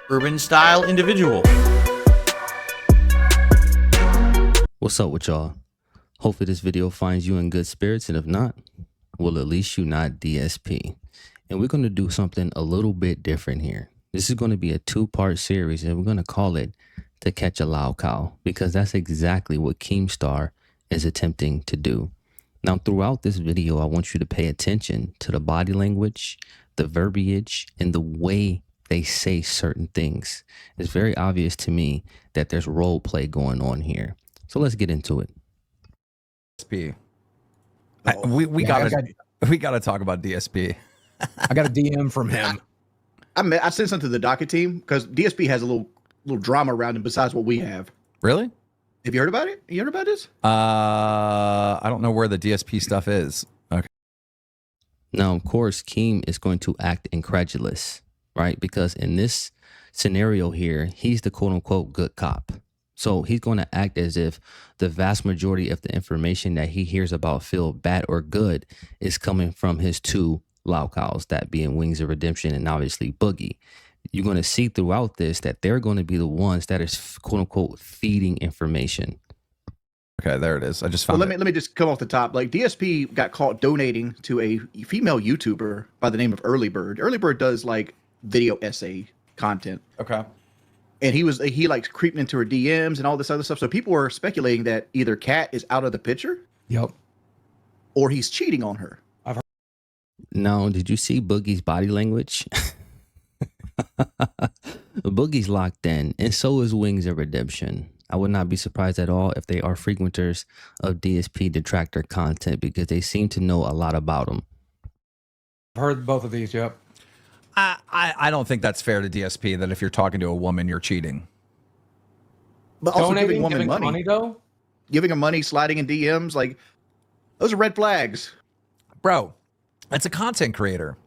urban style individual. What's up with y'all? Hopefully this video finds you in good spirits, and if not, well, at least you not DSP. And we're going to do something a little bit different here. This is going to be a two-part series, and we're going to call it To Catch a LOLCOW, because that's exactly what Keemstar is attempting to do. Now, throughout this video, I want you to pay attention to the body language, the verbiage, and the way they say certain things. It's very obvious to me that there's role play going on here. So let's get into it. DSP. We gotta talk about DSP. I got a DM from him. I sent something to the docket team because DSP has a little drama around him besides what we have. Really? Have you heard about it? You heard about this? I don't know where the DSP stuff is. Okay. Now, of course, Keem is going to act incredulous, right? Because in this scenario here, he's the quote unquote good cop. So he's going to act as if the vast majority of the information that he hears about Phil, bad or good, is coming from his two LOLCOWs, that being Wings of Redemption and obviously Boogie. You're going to see throughout this that they're going to be the ones that is quote unquote feeding information. Okay, there it is. I just found let me just come off the top. Like DSP got caught donating to a female YouTuber by the name of Early Bird. Early Bird does like video essay content. Okay. And he like creeping into her DMs and all this other stuff. So people were speculating that either Kat is out of the picture. Yep. Or he's cheating on her. Now, did you see Boogie's body language? Boogie's locked in, and so is Wings of Redemption. I would not be surprised at all if they are frequenters of DSP detractor content, because they seem to know a lot about him. I've heard both of these, yep. I don't think that's fair to DSP that if you're talking to a woman, you're cheating. But also Donating, giving women money though? Giving her money, sliding in DMs, like those are red flags. Bro, that's a content creator.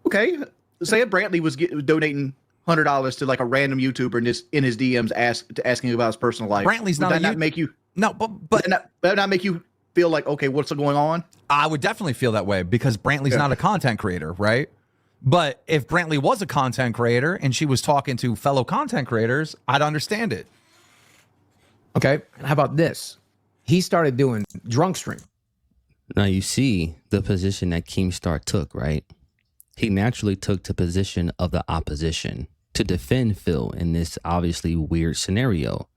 Okay. Say if Brantley was donating $100 to like a random YouTuber in his DMs asking about his personal life. Brantley's would not that not make you but not make you feel like, okay, what's going on? I would definitely feel that way because Brantley's not a content creator, right? But if Brantley was a content creator and she was talking to fellow content creators, I'd understand it. Okay, and how about this? He started doing drunk stream. Now you see the position that Keemstar took, right? He naturally took the position of the opposition to defend Phil in this obviously weird scenario.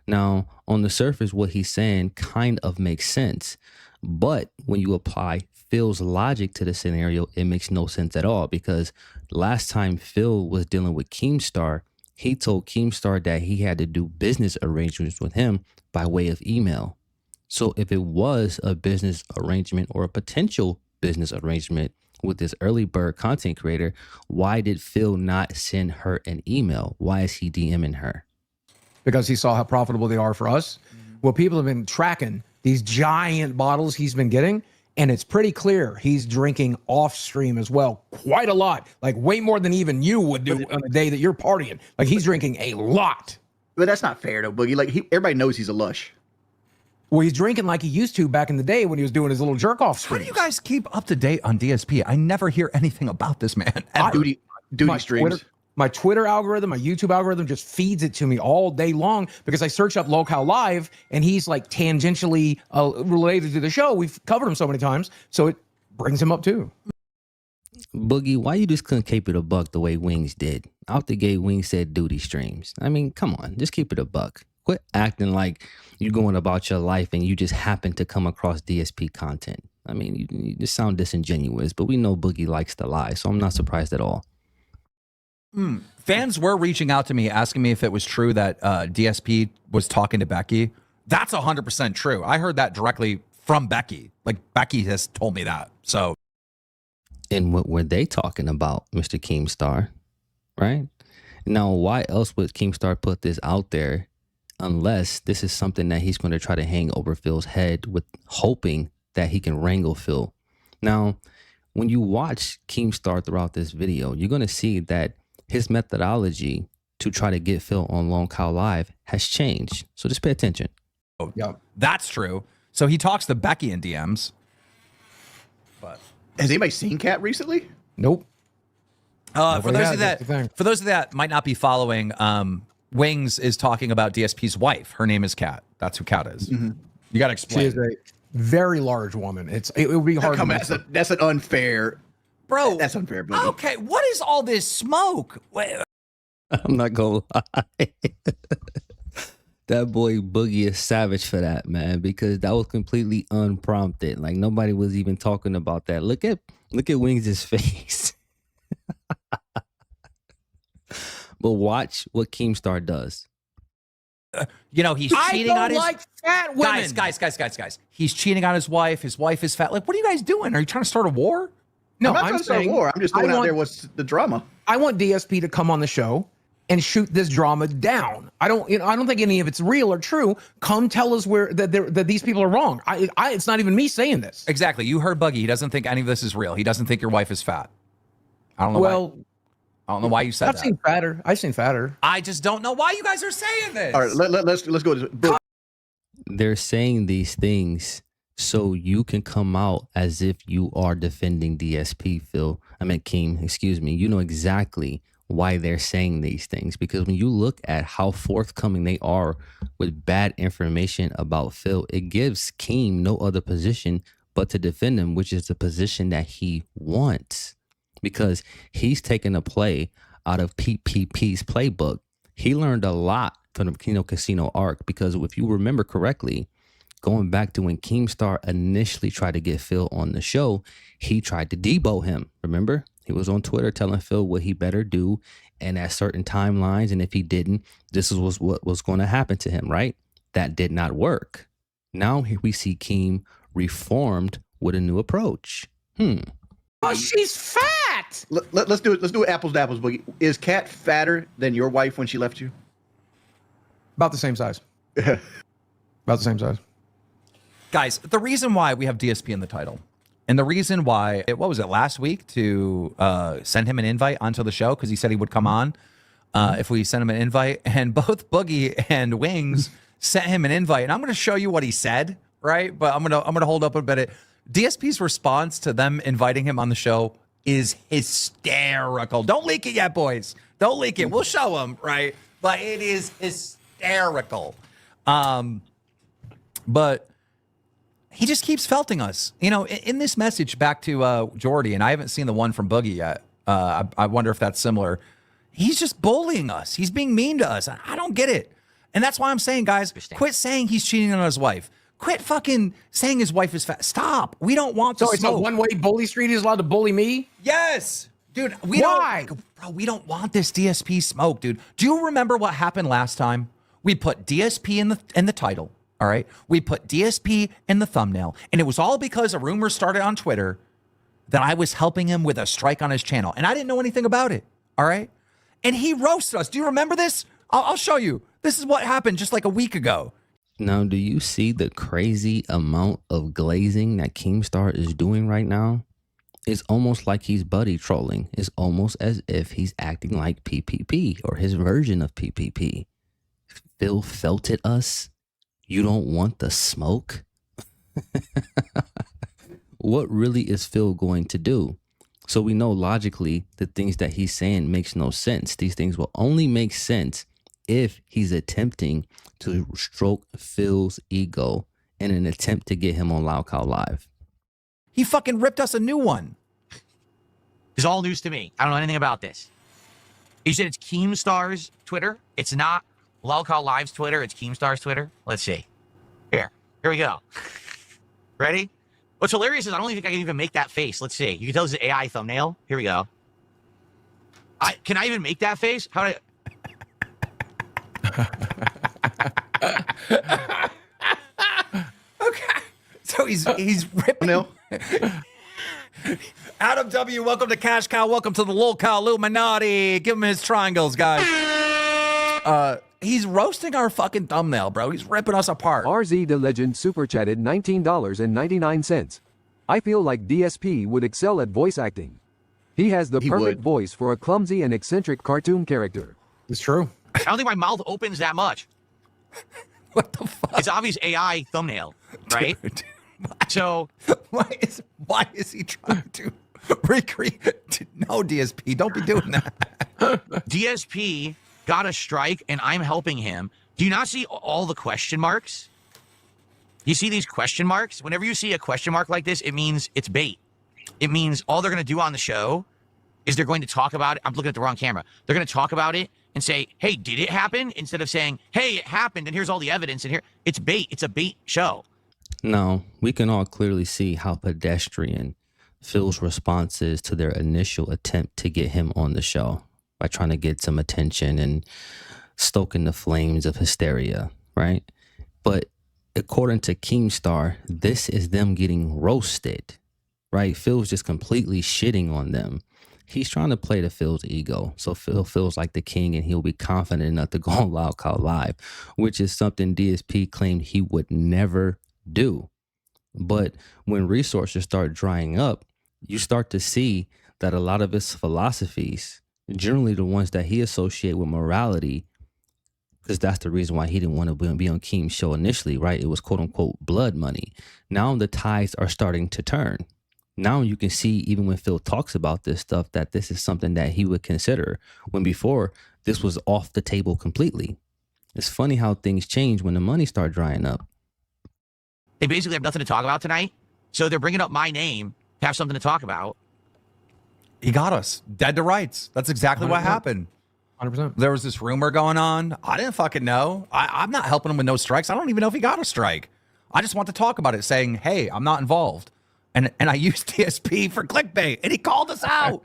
Now, on the surface, what he's saying kind of makes sense. But when you apply Phil's logic to the scenario, it makes no sense at all, because last time Phil was dealing with Keemstar, he told Keemstar that he had to do business arrangements with him by way of email. So if it was a business arrangement or a potential business arrangement with this early bird content creator, why did Phil not send her an email? Why is he DMing her? Because he saw how profitable they are for us. Well, people have been tracking these giant bottles he's been getting, and it's pretty clear he's drinking off stream as well, quite a lot, like way more than even you would do on a day that you're partying. Like he's drinking a lot. But that's not fair though, Boogie. Like everybody knows he's a lush. Well, he's drinking like he used to back in the day when he was doing his little jerk off streams. How do you guys keep up to date on DSP? I never hear anything about this man. Duty streams. My Twitter algorithm, my YouTube algorithm just feeds it to me all day long because I search up LOLCOW Live and he's like tangentially related to the show. We've covered him so many times, so it brings him up too. Boogie, why you just couldn't keep it a buck the way Wings did? Out the gate, Wings said duty streams. I mean, come on, just keep it a buck. Quit acting like you're going about your life and you just happen to come across DSP content. I mean, you just sound disingenuous, but we know Boogie likes to lie, so I'm not surprised at all. Fans were reaching out to me asking me if it was true that DSP was talking to Becky. That's 100% true. I heard that directly from Becky. Like Becky has told me that. So, and what were they talking about, Mr. Keemstar? Right? Now, why else would Keemstar put this out there unless this is something that he's going to try to hang over Phil's head with hoping that he can wrangle Phil? Now, when you watch Keemstar throughout this video, you're going to see that his methodology to try to get Phil on LOLCOW Live has changed. So just pay attention. Yeah, that's true. So he talks to Becky in DMs. But has anybody seen Kat recently? Nope. For those yeah, of that's the thing. that might not be following, Wings is talking about DSP's wife. Her name is Kat. That's who Kat is. You got to explain. She is a very large woman. It would be hard to mix up. That's an unfair, Bro, that's unfair. Boogie. okay, what is all this smoke? Wait, I'm not gonna lie. That boy Boogie is savage for that, man, because that was completely unprompted. Like nobody was even talking about that. Look at Wings' face. But watch what Keemstar does. you know, he's I cheating on don't his like fat women. guys. He's cheating on his wife. His wife is fat. Like, what are you guys doing? Are you trying to start a war? No, I'm not trying to start a war. I'm just throwing out there what's the drama. I want DSP to come on the show and shoot this drama down. I don't think any of it's real or true. Come tell us that these people are wrong. It's not even me saying this. Exactly. You heard Buggy. He doesn't think any of this is real. He doesn't think your wife is fat. I don't know why. I don't know why you said I've that. seen fatter. I've seen fatter. I just don't know why you guys are saying this. All right, let's go to this. They're saying these things so you can come out as if you are defending DSP, Keem, excuse me. You know exactly why they're saying these things, because when you look at how forthcoming they are with bad information about Phil, it gives Keem no other position but to defend him, which is the position that he wants, because he's taken a play out of PPP's playbook. He learned a lot from the Kino Kasino arc, because if you remember correctly, going back to when Keemstar initially tried to get Phil on the show, he tried to debo him. Remember? He was on Twitter telling Phil what he better do and at certain timelines. And if he didn't, this was what was going to happen to him, right? That did not work. Now here we see Keem reformed with a new approach. Oh, she's fat. Let's do apples to apples, Boogie. Is Kat fatter than your wife when she left you? About the same size. About the same size. Guys, the reason why we have DSP in the title, and the reason why, what was it, last week to send him an invite onto the show, because he said he would come on if we sent him an invite, and both Boogie and Wings sent him an invite, and I'm going to show you what he said, right? But I'm gonna hold up a bit. DSP's response to them inviting him on the show is hysterical. Don't leak it yet, boys. Don't leak it. We'll show him, right? But it is hysterical. But he just keeps felting us. You know, in this message back to Jordy, and I haven't seen the one from Boogie yet. I wonder if that's similar. He's just bullying us. He's being mean to us. I don't get it. And that's why I'm saying, guys, quit saying he's cheating on his wife. Quit fucking saying his wife is fat. Stop. We don't want to So it's a one-way bully street. He's allowed to bully me? Yes. Dude, Why? we don't want this DSP smoke, dude. Do you remember what happened last time? We put DSP in the title, all right? We put DSP in the thumbnail, and it was all because a rumor started on Twitter that I was helping him with a strike on his channel, and I didn't know anything about it, all right? And he roasted us. Do you remember this? I'll show you. This is what happened just like a week ago. Now, do you see the crazy amount of glazing that Keemstar is doing right now? It's almost like he's buddy trolling. It's almost as if he's acting like PPP or his version of PPP. Phil felted us. You don't want the smoke? What really is Phil going to do? So we know logically the things that he's saying makes no sense. These things will only make sense if he's attempting to stroke Phil's ego in an attempt to get him on LOLCOW Live. He fucking ripped us a new one. It's all news to me. I don't know anything about this. You said it's Keemstar's Twitter. It's not LOLCOW Live's Twitter. It's Keemstar's Twitter. Let's see. Here we go. Ready? What's hilarious is I don't even think I can even make that face. Let's see. You can tell this is an AI thumbnail. Here we go. Can I even make that face? How do I... Okay. So he's ripping. No. Adam W., welcome to Cash Cow. Welcome to the LOLCOW Illuminati. Give him his triangles, guys. He's roasting our fucking thumbnail, bro. He's ripping us apart. RZ the Legend super chatted $19.99. I feel like DSP would excel at voice acting. He has the perfect would. voice for a clumsy and eccentric cartoon character. It's true. I don't think my mouth opens that much. What the fuck? It's obvious AI thumbnail, right? Dude, So why is he trying to recreate? No, DSP, don't be doing that. DSP got a strike and I'm helping him. Do you not see all the question marks? You see these question marks? Whenever you see a question mark like this, it means it's bait. It means all they're going to do on the show is they're going to talk about it. I'm looking at the wrong camera. They're going to talk about it and say, hey, did it happen? Instead of saying, hey, it happened and here's all the evidence and here. It's bait. It's a bait show. Now, we can all clearly see how pedestrian Phil's response is to their initial attempt to get him on the show by trying to get some attention and stoking the flames of hysteria, right? But according to Keemstar, this is them getting roasted, right? Phil's just completely shitting on them. He's trying to play to Phil's ego. So Phil feels like the king and he'll be confident enough to go on LOLCOW Live, which is something DSP claimed he would never do. But when resources start drying up, you start to see that a lot of his philosophies, generally the ones that he associate with morality, because that's the reason why he didn't want to be on Keem's show initially, right? It was quote unquote blood money. Now the tides are starting to turn. Now you can see, even when Phil talks about this stuff, that this is something that he would consider, when before this was off the table completely. It's funny how things change when the money start drying up. They basically have nothing to talk about tonight. So they're bringing up my name to have something to talk about. He got us dead to rights. That's exactly what happened. 100%. There was this rumor going on. I didn't fucking know. I'm not helping him with no strikes. I don't even know if he got a strike. I just want to talk about it, saying, hey, I'm not involved. And I used DSP for clickbait, and he called us out.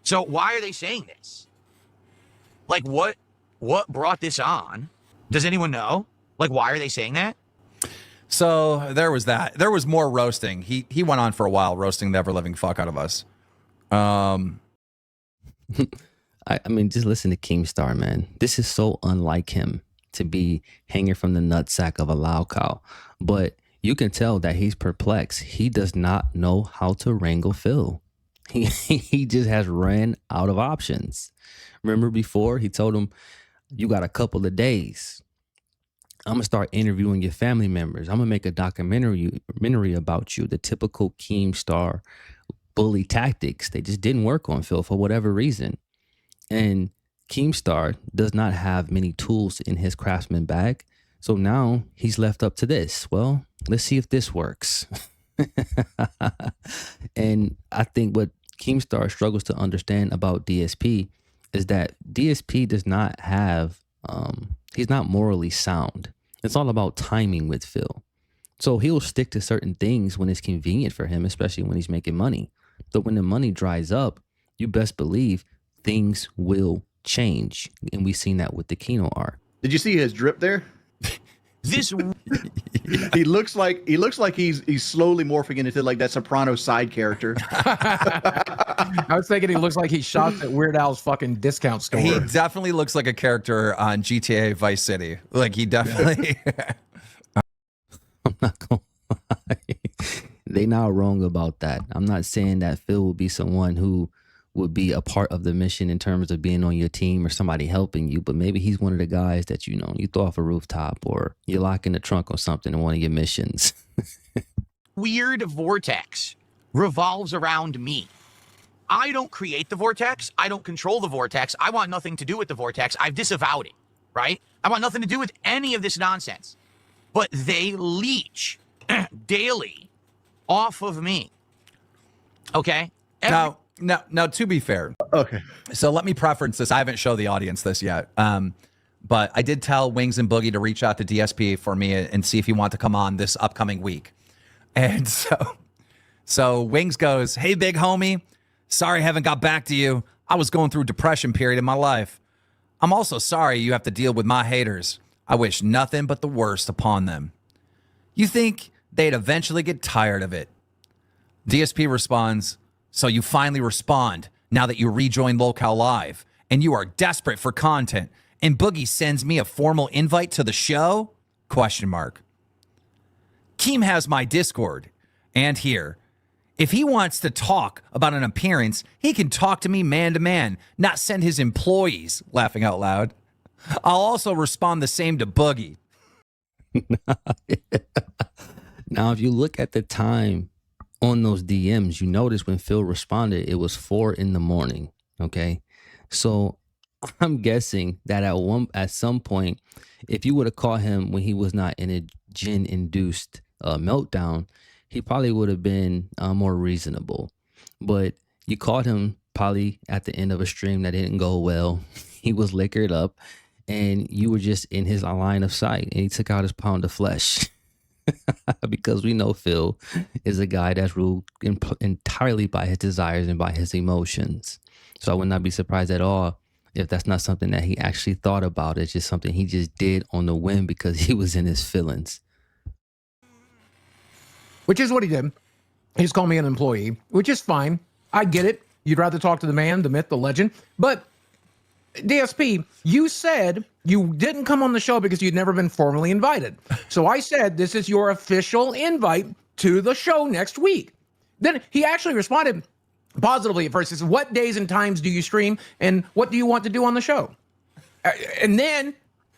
So why are they saying this? Like, what brought this on? Does anyone know? Like, why are they saying that? So there was that. There was more roasting. He went on for a while, roasting the ever-living fuck out of us. I mean, just listen to Keemstar, man. This is so unlike him to be hanging from the nutsack of a LOLCOW. But you can tell that he's perplexed. He does not know how to wrangle Phil. He just has ran out of options. Remember before he told him, you got a couple of days. I'm going to start interviewing your family members. I'm going to make a documentary about you. The typical Keemstar bully tactics. They just didn't work on Phil for whatever reason. And Keemstar does not have many tools in his craftsman bag. So now he's left up to this. Well, let's see if this works. And I think what Keemstar struggles to understand about DSP is that DSP does not have, he's not morally sound. It's all about timing with Phil. So he'll stick to certain things when it's convenient for him, especially when he's making money. But when the money dries up, you best believe things will change. And we've seen that with the Kino art. Did you see his drip there? This He looks like he's slowly morphing into like that Soprano side character. I was thinking he looks like he shops at Weird Al's fucking discount store. He definitely looks like a character on GTA Vice City. Like he definitely. I'm not going to lie. They not wrong about that. I'm not saying that Phil will be someone who would be a part of the mission in terms of being on your team or somebody helping you, but maybe he's one of the guys that, you know, you throw off a rooftop or you lock in the trunk or something in one of your missions. weird vortex revolves around me. I don't create the vortex. I don't control the vortex. I want nothing to do with the vortex. I've disavowed it, right? I want nothing to do with any of this nonsense. But they leech daily off of me. Okay? Now, to be fair, Okay. so let me preference this. I haven't showed the audience this yet. But I did tell Wings and Boogie to reach out to DSP for me and see if he wanted to come on this upcoming week. And so Wings goes, "Hey, big homie, sorry I haven't got back to you. I was going through a depression period in my life. I'm also sorry you have to deal with my haters. I wish nothing but the worst upon them. You think they'd eventually get tired of it?" DSP responds, "So you finally respond now that you rejoin LOLCOW Live and you are desperate for content and Boogie sends me a formal invite to the show? Question mark. Keem has my Discord and here. If he wants to talk about an appearance, he can talk to me man to man, not send his employees," laughing out loud. "I'll also respond the same to Boogie." Now, if you look at the time on those DMs, you notice when Phil responded, it was 4 a.m. Okay. So I'm guessing that at some point, if you would have caught him when he was not in a gin induced meltdown, he probably would have been more reasonable. But you caught him probably at the end of a stream that didn't go well. He was liquored up and you were just in his line of sight and he took out his pound of flesh. Because we know Phil is a guy that's ruled entirely by his desires and by his emotions. So I would not be surprised at all if that's not something that he actually thought about. It's just something he just did on the whim because he was in his feelings. Which is what he did. He just called me an employee, which is fine. I get it. You'd rather talk to the man, the myth, the legend. But DSP, you said you didn't come on the show because you'd never been formally invited. So I said, this is your official invite to the show next week. Then he actually responded positively at first. He said, what days and times do you stream and what do you want to do on the show? And then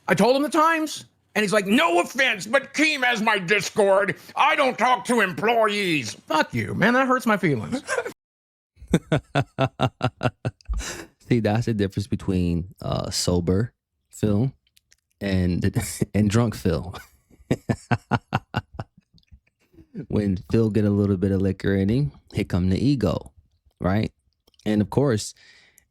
I told him the times and he's like, no offense, but Keem has my Discord. I don't talk to employees. Fuck you, man. That hurts my feelings. See, that's the difference between sober Phil and drunk Phil. When Phil get a little bit of liquor in him, here come the ego, right? And of course,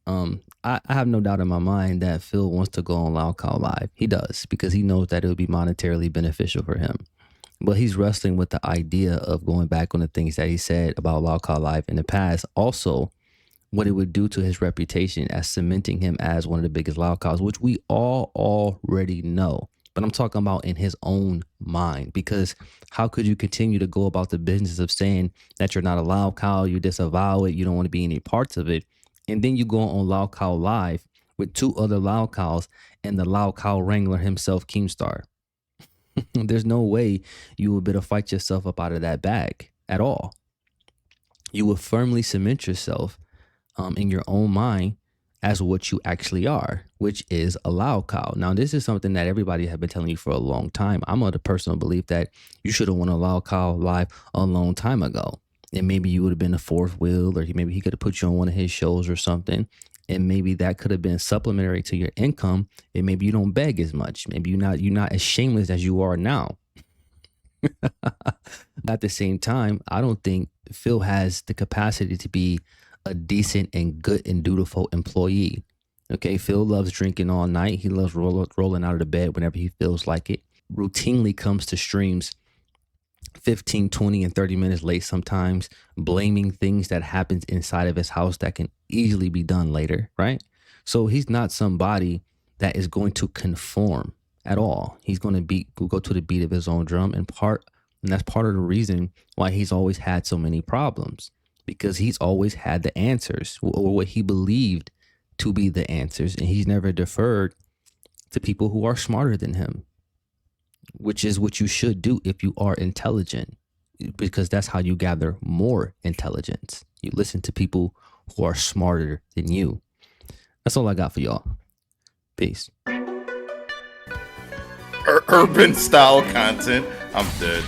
I have no doubt in my mind that Phil wants to go on LOLCOW Live. He does, because he knows that it would be monetarily beneficial for him. But he's wrestling with the idea of going back on the things that he said about LOLCOW Live in the past. Also, what it would do to his reputation as cementing him as one of the biggest LOLCOWs, which we all already know. But I'm talking about in his own mind, because how could you continue to go about the business of saying that you're not a LOLCOW, you disavow it, you don't want to be any parts of it, and then you go on LOLCOW Live with 2 other LOLCOWs and the LOLCOW wrangler himself, Keemstar. There's no way you would better fight yourself up out of that bag at all. You will firmly cement yourself in your own mind as what you actually are, which is a LOLCOW. Now, this is something that everybody have been telling you for a long time. I'm of the personal belief that you should have won a LOLCOW Live a long time ago. And maybe you would have been a 4th wheel, or maybe he could have put you on one of his shows or something. And maybe that could have been supplementary to your income. And maybe you don't beg as much. Maybe you're not as shameless as you are now. At the same time, I don't think Phil has the capacity to be a decent and good and dutiful employee. Okay, Phil loves drinking all night. He loves rolling out of the bed whenever he feels like it. Routinely comes to streams 15, 20, and 30 minutes late sometimes, blaming things that happens inside of his house that can easily be done later, right? So he's not somebody that is going to conform at all. He's going to go to the beat of his own drum, and that's part of the reason why he's always had so many problems, because he's always had the answers, or what he believed to be the answers, and he's never deferred to people who are smarter than him, which is what you should do if you are intelligent, because that's how you gather more intelligence. You listen to people who are smarter than you. That's all I got for y'all. Peace. Urban style content. I'm dead.